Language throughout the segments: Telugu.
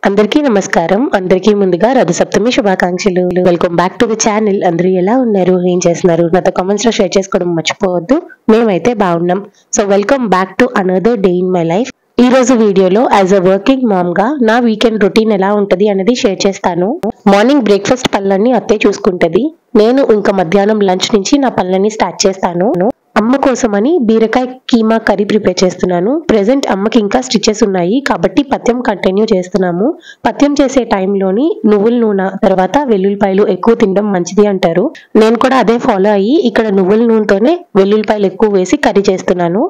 అందరికీ నమస్కారం. అందరికీ ముందుగా రథసప్తమి శుభాకాంక్షలు. Welcome back to the channel. అందరూ ఎలా ఉన్నారు, ఏం చేస్తున్నారు, నాతో కామెంట్స్ లో షేర్ చేసుకోవడం మర్చిపోవద్దు. మేమైతే బాగున్నాం. So welcome back to another day in my life. ఈ రోజు వీడియోలో యాజ్ అ వర్కింగ్ మామ్ గా నా వీకెండ్ రొటీన్ ఎలా ఉంటది అనేది షేర్ చేస్తాను. మార్నింగ్ బ్రేక్ఫాస్ట్ పనులన్నీ అత్తే చూసుకుంటది. నేను ఇంకా మధ్యాహ్నం లంచ్ నుంచి నా పనులన్నీ స్టార్ట్ చేస్తాను. అమ్మ కోసమని బీరకాయ కీమా కర్రీ ప్రిపేర్ చేస్తున్నాను. ప్రెసెంట్ అమ్మకి ఇంకా స్టిచెస్ ఉన్నాయి కాబట్టి పథ్యం కంటిన్యూ చేస్తున్నాము. పథ్యం చేసే టైంలోని నువ్వుల నూనె తర్వాత వెల్లుల్లిపాయలు ఎక్కువ తినడం మంచిది అంటారు. నేను కూడా అదే ఫాలో అయ్యి ఇక్కడ నువ్వుల నూనెతోనే వెల్లుల్లిపాయలు ఎక్కువ వేసి కర్రీ చేస్తున్నాను.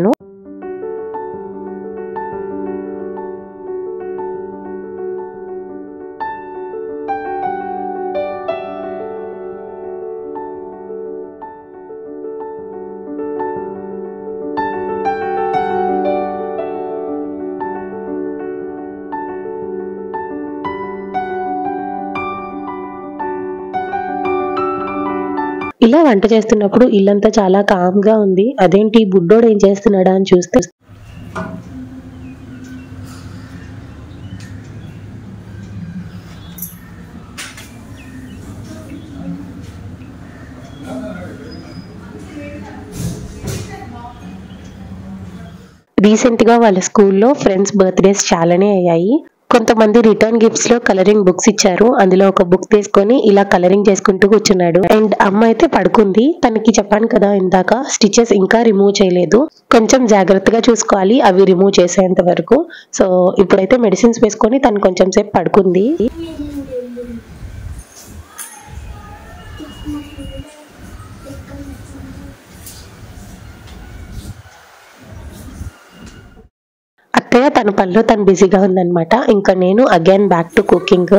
ఇలా వంట చేస్తున్నప్పుడు ఇల్లంతా చాలా కామ్ గా ఉంది. అదేంటి బుడ్డోడు ఏం చేస్తున్నాడా అని చూస్తే రీసెంట్ గా వాళ్ళ స్కూల్లో ఫ్రెండ్స్ బర్త్డేస్ చాలానే అయ్యాయి. కొంతమంది రిటర్న్ గిఫ్ట్స్ లో కలరింగ్ బుక్స్ ఇచ్చారు. అందులో ఒక బుక్ తీసుకొని ఇలా కలరింగ్ చేసుకుంటూ కూర్చున్నాడు. అండ్ అమ్మ అయితే పడుకుంది. తనకి చెప్పాను కదా ఇందాక స్టిచెస్ ఇంకా రిమూవ్ చేయలేదు. కొంచెం జాగ్రత్తగా చూసుకోవాలి అవి రిమూవ్ చేసేంత వరకు. సో ఇప్పుడైతే మెడిసిన్స్ వేసుకొని తను కొంచెం సేపు పడుకుంది. అత్తయ్య తన పనిలో తను బిజీగా ఉందన్నమాట. ఇంకా నేను అగైన్ బ్యాక్ టు కుకింగ్.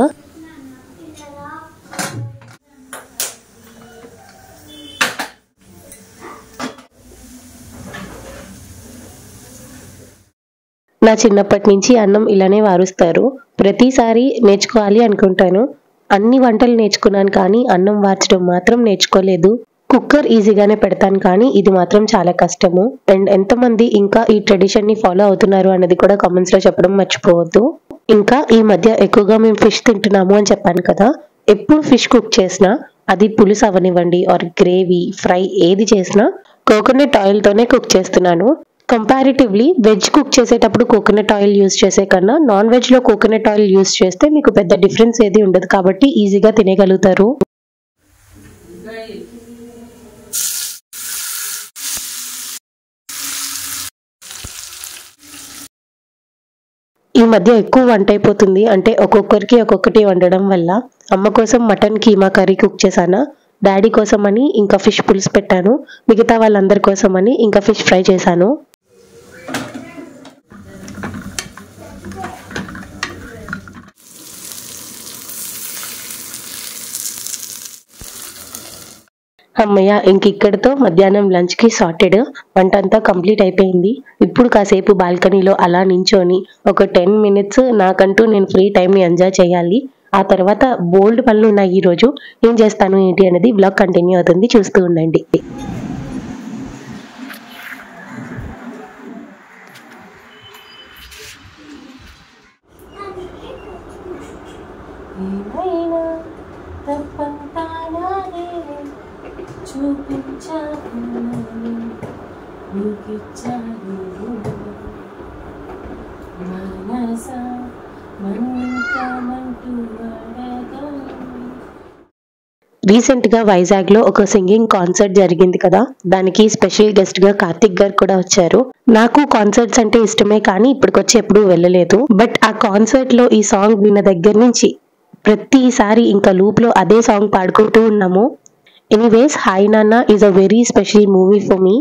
నా చిన్నప్పటి నుంచి అన్నం ఇలానే వారుస్తారు. ప్రతిసారి నేర్చుకోవాలి అనుకుంటాను. అన్ని వంటలు నేర్చుకున్నాను కానీ అన్నం వార్చడం మాత్రం నేర్చుకోలేదు. కుక్కర్ ఈజీగానే పెడతాను కానీ ఇది మాత్రం చాలా కష్టము. అండ్ ఎంతమంది ఇంకా ఈ ట్రెడిషన్ ని ఫాలో అవుతున్నారు అన్నది కూడా కామెంట్స్ లో చెప్పడం మర్చిపోవద్దు. ఇంకా ఈ మధ్య ఎక్కువగా మేము ఫిష్ తింటున్నాము అని చెప్పాను కదా. ఎప్పుడు ఫిష్ కుక్ చేసినా అది పులుసు అవనివ్వండి ఆర్ గ్రేవీ ఫ్రై ఏది చేసినా కోకోనట్ ఆయిల్ తోనే కుక్ చేస్తున్నాను. కంపారిటివ్లీ వెజ్ కుక్ చేసేటప్పుడు కోకోనట్ ఆయిల్ యూజ్ చేసే కన్నా నాన్ వెజ్ లో కోకోనట్ ఆయిల్ యూజ్ చేస్తే మీకు పెద్ద డిఫరెన్స్ ఏది ఉండదు కాబట్టి ఈజీగా తినేయగలుగుతారు. ఈ మధ్య ఎక్కువ వంట అయిపోతుంది. అంటే ఒక్కొక్కరికి ఒక్కొక్కటి వండడం వల్ల అమ్మ కోసం మటన్ కీమా కర్రీ కుక్ చేశాను. డాడీ కోసం అని ఇంకా ఫిష్ పులుసు పెట్టాను. మిగతా వాళ్ళందరి కోసం అని ఇంకా ఫిష్ ఫ్రై చేశాను. అమ్మయ్య ఇంక ఇక్కడితో మధ్యాహ్నం లంచ్ కి సార్టెడ్. వంట అంతా కంప్లీట్ అయిపోయింది. ఇప్పుడు కాసేపు బాల్కనీలో అలా నించొని ఒక 10 minutes నాకంటూ నేను ఫ్రీ టైం ని ఎంజాయ్ చేయాలి. ఆ తర్వాత బోల్డ్ పనులు ఉన్నాయి. ఈ రోజు ఏం చేస్తాను ఏంటి అనేది బ్లాగ్ కంటిన్యూ అవుతుంది, చూస్తూ ఉండండి. రీసెంట్ గా వైజాగ్ లో ఒక సింగింగ్ కాన్సర్ట్ జరిగింది కదా. దానికి స్పెషల్ గెస్ట్ గా కార్తిక్ గారు కూడా వచ్చారు. నాకు కాన్సర్ట్స్ అంటే ఇష్టమే కానీ ఇప్పటికొచ్చి ఎప్పుడూ వెళ్ళలేదు. బట్ ఆ కాన్సర్ట్ లో ఈ సాంగ్ విన్న దగ్గర నుంచి ప్రతిసారి ఇంకా లూప్ లో అదే సాంగ్ పాడుకుంటూ ఉన్నాము. ఎనీవేస్ హాయ్ నాన్న is a very special movie for me.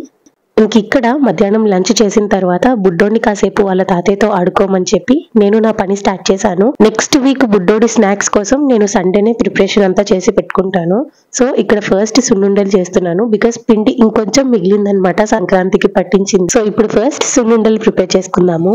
ఇంక ఇక్కడ మధ్యాహ్నం లంచ్ చేసిన తర్వాత బుడ్డోడిని కాసేపు వాళ్ళ తాతయ్యతో ఆడుకోమని చెప్పి నేను నా పని స్టార్ట్ చేశాను. నెక్స్ట్ వీక్ బుడ్డోడి స్నాక్స్ కోసం నేను సండేనే ప్రిపరేషన్ అంతా చేసి పెట్టుకుంటాను. సో ఇక్కడ ఫస్ట్ సున్నుండలు చేస్తున్నాను. బికాస్ పిండి ఇంకొంచెం మిగిలిందనమాట, సంక్రాంతికి పట్టించింది. సో ఇప్పుడు ఫస్ట్ సున్నుండలు ప్రిపేర్ చేసుకుందాము.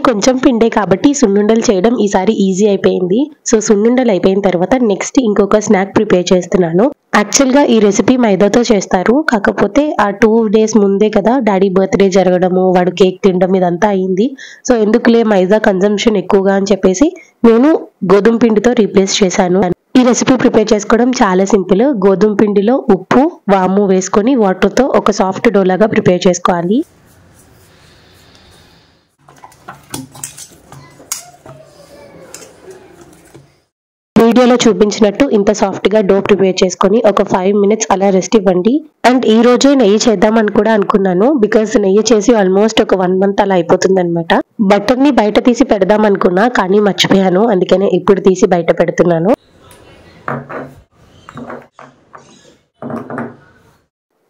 కొంచెం పిండే కాబట్టి సున్నుండలు చేయడం ఈసారి ఈజీ అయిపోయింది. సో సున్నుండలు అయిపోయిన తర్వాత నెక్స్ట్ ఇంకొక స్నాక్ ప్రిపేర్ చేస్తున్నాను. యాక్చువల్గా ఈ రెసిపీ మైదాతో చేస్తారు, కాకపోతే ఆ 2 days ముందే కదా డాడీ బర్త్డే జరగడము, వాడు కేక్ తినడం ఇదంతా అయింది. సో ఎందుకులే మైదా కన్జంప్షన్ ఎక్కువగా అని చెప్పేసి నేను గోధుమ పిండితో రీప్లేస్ చేశాను. ఈ రెసిపీ ప్రిపేర్ చేసుకోవడం చాలా సింపుల్. గోధుమ పిండిలో ఉప్పు, వాము వేసుకొని వాటర్తో ఒక సాఫ్ట్ డో లాగా ప్రిపేర్ చేసుకోవాలి. వీడియోలో చూపించినట్టు ఇంత సాఫ్ట్ గా డో ప్రిపేర్ చేసుకొని ఒక 5 minutes అలా రెస్ట్ ఇవ్వండి. అండ్ ఈ రోజే నెయ్యి చేద్దామని కూడా అనుకున్నాను, బికాస్ నెయ్యి చేసి ఆల్మోస్ట్ ఒక 1 month అలా అయిపోతుంది అనమాట. బటర్ ని బయట తీసి పెడదాం అనుకున్నా కానీ మర్చిపోయాను, అందుకనే ఇప్పుడు తీసి బయట పెడుతున్నాను.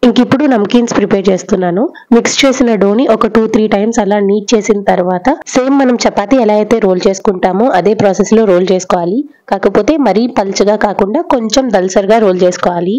ఇంకిప్పుడు నమ్కీన్స్ ప్రిపేర్ చేస్తున్నాను. మిక్స్ చేసిన డోని ఒక 2-3 times అలా నీట్ చేసిన తర్వాత సేమ్ మనం చపాతీ ఎలా అయితే రోల్ చేసుకుంటామో అదే ప్రాసెస్ లో రోల్ చేసుకోవాలి. కాకపోతే మరీ పల్చగా కాకుండా కొంచెం దల్సర్గా రోల్ చేసుకోవాలి.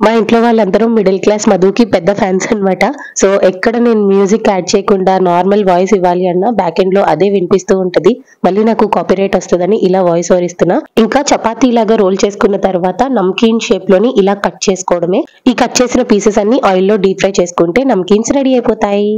మా ఇంట్లో వాళ్ళందరూ మిడిల్ క్లాస్ మధుకి పెద్ద ఫ్యాన్స్ అనమాట. సో ఎక్కడ నేను మ్యూజిక్ యాడ్ చేయకుండా నార్మల్ వాయిస్ ఇవ్వాలి అన్నా బ్యాక్ ఎండ్ లో అదే వినిపిస్తూ ఉంటది. మళ్ళీ నాకు కాపీరైట్ వస్తుందని ఇలా వాయిస్ ఓవర్ ఇస్తున్నా. ఇంకా చపాతీ లాగా రోల్ చేసుకున్న తర్వాత నమ్కీన్ షేప్ లోని ఇలా కట్ చేసుకోవడమే. ఈ కట్ చేసిన పీసెస్ అన్ని ఆయిల్ లో డీప్ ఫ్రై చేసుకుంటే నమ్కీన్స్ రెడీ అయిపోతాయి.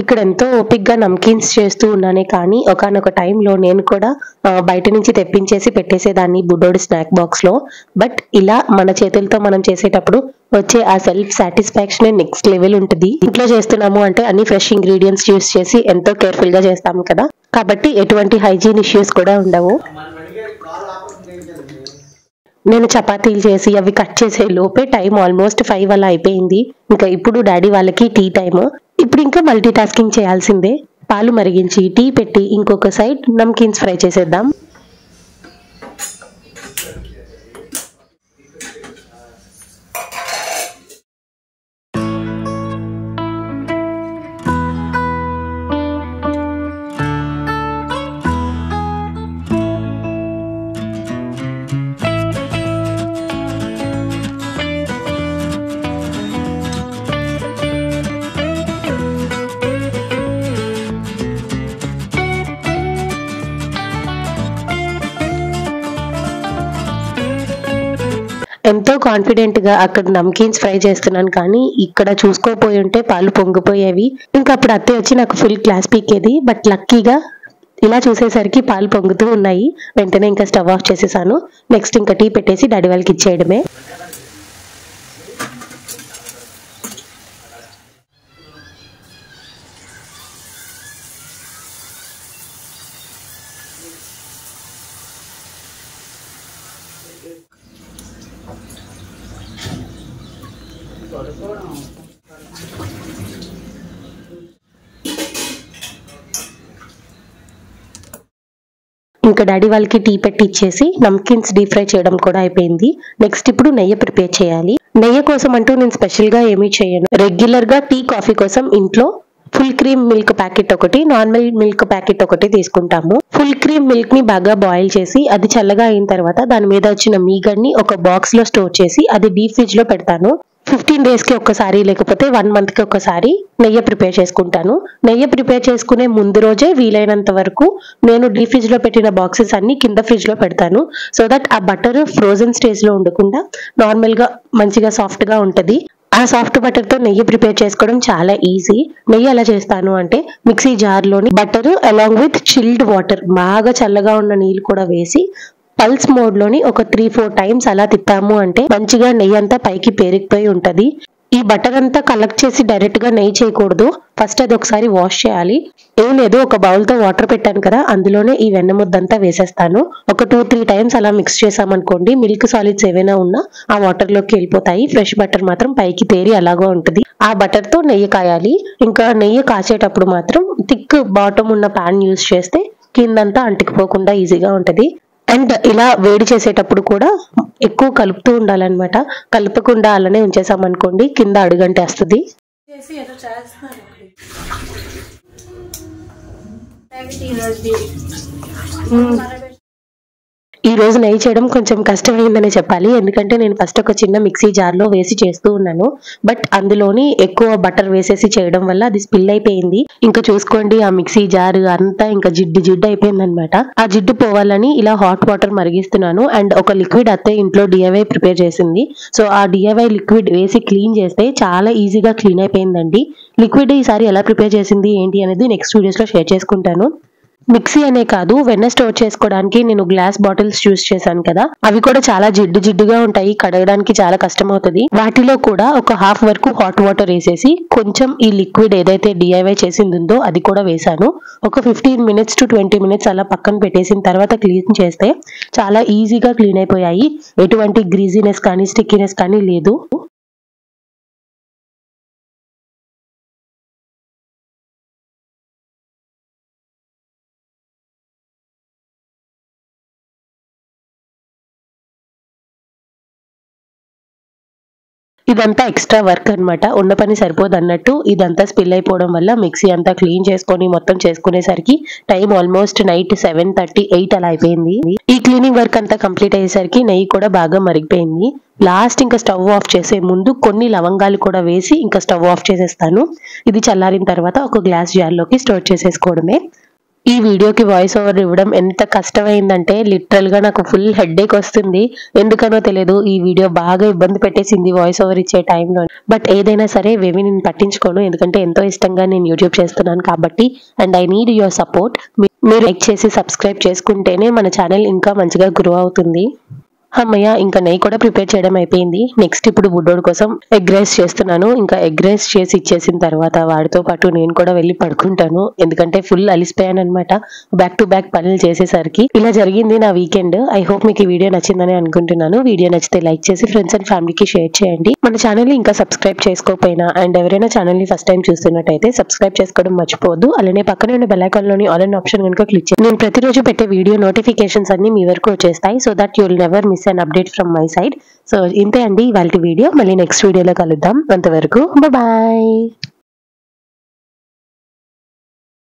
ఇక్కడ ఎంతో ఓపిక్గా నమ్కీన్స్ చేస్తూ ఉన్నానే కానీ ఒకనొక టైంలో నేను కూడా బయట నుంచి తెప్పించేసి పెట్టేసేదాన్ని బుడ్డోడి స్నాక్ బాక్స్ లో. బట్ ఇలా మన చేతులతో మనం చేసేటప్పుడు వచ్చే ఆ సెల్ఫ్ సాటిస్ఫాక్షన్ నెక్స్ట్ లెవెల్ ఉంటుంది. ఇంట్లో చేస్తున్నాము అంటే అన్ని ఫ్రెష్ ఇంగ్రీడియంట్స్ యూస్ చేసి ఎంతో కేర్ఫుల్ గా చేస్తాము కదా, కాబట్టి ఎటువంటి హైజీన్ ఇష్యూస్ కూడా ఉండవు. నేను చపాతీలు చేసి అవి కట్ చేసే లోపే టైం ఆల్మోస్ట్ 5 అలా అయిపోయింది. ఇంకా ఇప్పుడు డాడీ వాళ్ళకి టీ టైమ్. ఇప్పుడు ఇంకా మల్టీ టాస్కింగ్ చేయాల్సిందే. పాలు మరిగించి టీ పెట్టి ఇంకొక సైడ్ నమ్కీన్స్ ఫ్రై చేసేద్దాం. ఎంతో కాన్ఫిడెంట్ గా అక్కడ నమ్కీన్స్ ఫ్రై చేస్తున్నాను కానీ ఇక్కడ చూసుకోపోయి ఉంటే పాలు పొంగిపోయేవి. ఇంకా అప్పుడు అత్తే వచ్చి నాకు ఫుల్ క్లాస్ పీకేది. బట్ లక్కీగా ఇలా చూసేసరికి పాలు పొంగుతూ ఉన్నాయి. వెంటనే ఇంకా స్టవ్ ఆఫ్ చేసేసాను. నెక్స్ట్ ఇంకా టీ పెట్టేసి డాడీ వాళ్ళకి ఇచ్చేయడమే. ఇంకా డాడీ వాళ్ళకి టీ పెట్టి ఇచ్చేసి నమ్కీన్స్ డీప్ ఫ్రై చేయడం కూడా అయిపోయింది. నెక్స్ట్ ఇప్పుడు నెయ్యి ప్రిపేర్ చేయాలి. నెయ్యి కోసం అంటూ నేను స్పెషల్ గా ఏమీ చేయను. రెగ్యులర్ గా టీ కాఫీ కోసం ఇంట్లో ఫుల్ క్రీమ్ మిల్క్ ప్యాకెట్ ఒకటి, నార్మల్ మిల్క్ ప్యాకెట్ ఒకటి తీసుకుంటాము. ఫుల్ క్రీమ్ మిల్క్ ని బాగా బాయిల్ చేసి అది చల్లగా అయిన తర్వాత దాని మీద వచ్చిన మీగడ్ని ఒక బాక్స్ లో స్టోర్ చేసి అది డీప్ ఫ్రిడ్జ్ లో పెడతాను. 15 days కి ఒకసారి లేకపోతే 1 month కి ఒకసారి నెయ్యి ప్రిపేర్ చేసుకుంటాను. నెయ్యి ప్రిపేర్ చేసుకునే ముందు రోజే వీలైనంత వరకు నేను డీప్ ఫ్రిడ్జ్ లో పెట్టిన బాక్సెస్ అన్ని కింద ఫ్రిడ్జ్ లో పెడతాను. సో దట్ ఆ బటర్ ఫ్రోజన్ స్టేజ్ లో ఉండకుండా నార్మల్ గా మంచిగా సాఫ్ట్ గా ఉంటది. ఆ సాఫ్ట్ బటర్ తో నెయ్యి ప్రిపేర్ చేసుకోవడం చాలా ఈజీ. నెయ్యి ఎలా చేస్తాను అంటే మిక్సీ జార్ లోని butter along with chilled water, బాగా చల్లగా ఉన్న నీళ్ళు కూడా వేసి పల్స్ మోడ్ లోని ఒక 3-4 times అలా తిప్పాము అంటే మంచిగా నెయ్యి అంతా పైకి పేరుకుపోయి ఉంటది. ఈ బటర్ అంతా కలెక్ట్ చేసి డైరెక్ట్ గా నెయ్యి చేయకూడదు. ఫస్ట్ అది ఒకసారి వాష్ చేయాలి. ఏం లేదు, ఒక బౌల్ తో వాటర్ పెట్టాను కదా, అందులోనే ఈ వెన్న ముద్దంతా వేసేస్తాను. ఒక 2-3 times అలా మిక్స్ చేసామనుకోండి, మిల్క్ సాలిడ్స్ ఏవైనా ఉన్నా ఆ వాటర్ లోకి వెళ్ళిపోతాయి. ఫ్రెష్ బటర్ మాత్రం పైకి తేరి అలాగా ఉంటుంది. ఆ బటర్ తో నెయ్యి కాయాలి. ఇంకా నెయ్యి కాచేటప్పుడు మాత్రం థిక్ బాటమ్ ఉన్న ప్యాన్ యూజ్ చేస్తే కిందంతా అంటుకుపోకుండా ఈజీగా ఉంటది. అండ్ ఇలా వేడి చేసేటప్పుడు కూడా ఎక్కువ కలుపుతూ ఉండాలన్నమాట. కలపకుండా అలానే ఉంచేసామనుకోండి కింద అడుగంటేస్తుంది. ఈ రోజు నెయ్యి చేయడం కొంచెం కష్టమైందనే చెప్పాలి. ఎందుకంటే నేను ఫస్ట్ ఒక చిన్న మిక్సీ జార్లో వేసి చేస్తూ ఉన్నాను. బట్ అందులోని ఎక్కువ బటర్ వేసేసి చేయడం వల్ల అది స్పిల్ అయిపోయింది. ఇంకా చూసుకోండి ఆ మిక్సీ జార్ అంతా ఇంకా జిడ్డు అయిపోయింది అనమాట. ఆ జిడ్డు పోవాలని ఇలా హాట్ వాటర్ మరిగిస్తున్నాను. అండ్ ఒక లిక్విడ్ అత్తే ఇంట్లో DIY ప్రిపేర్ చేసింది. సో ఆ DIY లిక్విడ్ వేసి క్లీన్ చేస్తే చాలా ఈజీగా క్లీన్ అయిపోయిందండి. లిక్విడ్ ఈసారి ఎలా ప్రిపేర్ చేసింది ఏంటి అనేది నెక్స్ట్ వీడియోస్ లో షేర్ చేసుకుంటాను. మిక్సీ అనే కాదు, వెన్న స్టోర్ చేసుకోవడానికి నేను గ్లాస్ బాటిల్స్ యూస్ చేశాను కదా, అవి కూడా చాలా జిడ్డుగా ఉంటాయి, కడగడానికి చాలా కష్టం అవుతుంది. వాటిలో కూడా ఒక హాఫ్ వరకు హాట్ వాటర్ వేసేసి కొంచెం ఈ లిక్విడ్ ఏదైతే DIY చేసింది ఉందో అది కూడా వేసాను. ఒక 15 minutes to 20 minutes అలా పక్కన పెట్టేసిన తర్వాత క్లీన్ చేస్తే చాలా ఈజీగా క్లీన్ అయిపోయాయి. ఎటువంటి గ్రీజీనెస్ కానీ స్టిక్కీనెస్ కానీ లేదు. ఇదంతా ఎక్స్ట్రా వర్క్ అనమాట. ఉన్న పని సరిపోదు అన్నట్టు ఇదంతా స్పిల్ అయిపోవడం వల్ల మిక్సీ అంతా క్లీన్ చేసుకొని మొత్తం చేసుకునేసరికి టైం ఆల్మోస్ట్ నైట్ 7:30, 8 అలా అయిపోయింది. ఈ క్లీనింగ్ వర్క్ అంతా కంప్లీట్ అయ్యేసరికి నెయ్యి కూడా బాగా మరిగిపోయింది. లాస్ట్ ఇంకా స్టవ్ ఆఫ్ చేసే ముందు కొన్ని లవంగాలు కూడా వేసి ఇంకా స్టవ్ ఆఫ్ చేసేస్తాను. ఇది చల్లారిన తర్వాత ఒక గ్లాస్ జార్లోకి స్టోర్ చేసేసుకోవడమే. ఈ వీడియోకి వాయిస్ ఓవర్ ఇవ్వడం ఎంత కష్టమైందంటే లిటరల్ గా నాకు ఫుల్ హెడ్ఏక్ వస్తుంది. ఎందుకనో తెలియదు, ఈ వీడియో బాగా ఇబ్బంది పెట్టేసింది వాయిస్ ఓవర్ ఇచ్చే టైంలో. బట్ ఏదైనా సరే వేవి నేను పట్టించుకోను, ఎందుకంటే ఎంతో ఇష్టంగా నేను యూట్యూబ్ చేస్తున్నాను కాబట్టి. And I need your support. మీరు లైక్ చేసి సబ్స్క్రైబ్ చేసుకుంటేనే మన ఛానల్ ఇంకా మంచిగా గ్రో అవుతుంది. అమ్మయ్య, ఇంకా నెయ్యి కూడా ప్రిపేర్ చేయడం అయిపోయింది. నెక్స్ట్ ఇప్పుడు బుడ్డోడు కోసం ఎగ్ రైస్ చేస్తున్నాను. ఇంకా ఎగ్ రైస్ చేసి ఇచ్చేసిన తర్వాత వాడితో పాటు నేను కూడా వెళ్ళి పడుకుంటాను. ఎందుకంటే ఫుల్ అలిసిపోయాను అనమాట బ్యాక్ టు బ్యాక్ పనులు చేసేసరికి. ఇలా జరిగింది నా వీకెండ్. ఐ హోప్ మీకు ఈ వీడియో నచ్చిందని అనుకుంటున్నాను. వీడియో నచ్చితే లైక్ చేసి ఫ్రెండ్స్ అండ్ ఫ్యామిలీకి షేర్ చేయండి. మన ఛానల్ ని ఇంకా సబ్స్క్రైబ్ చేసుకోకపోయినా అండ్ ఎవరైనా ఛానల్ ని ఫస్ట్ టైం చూస్తున్నట్టయితే సబ్స్క్రైబ్ చేసుకోవడం మర్చిపోవద్దు. అలానే పక్కనే ఉన్న బెల్ ఐకాన్ లోని ఆల్ అన్ ఆప్షన్ కనుక క్లిక్ చేయండి. నేను ప్రతిరోజు పెట్టే వీడియో నోటిఫికేషన్స్ అన్ని మీ వరకు వచ్చేస్తాయి. So that you will never miss an update from my side. So ఇంతే అండి ఇవాల్టి వీడియో. మళ్ళీ నెక్స్ట్ వీడియోలో కలుద్దాం. అంతవరకు బాయ్.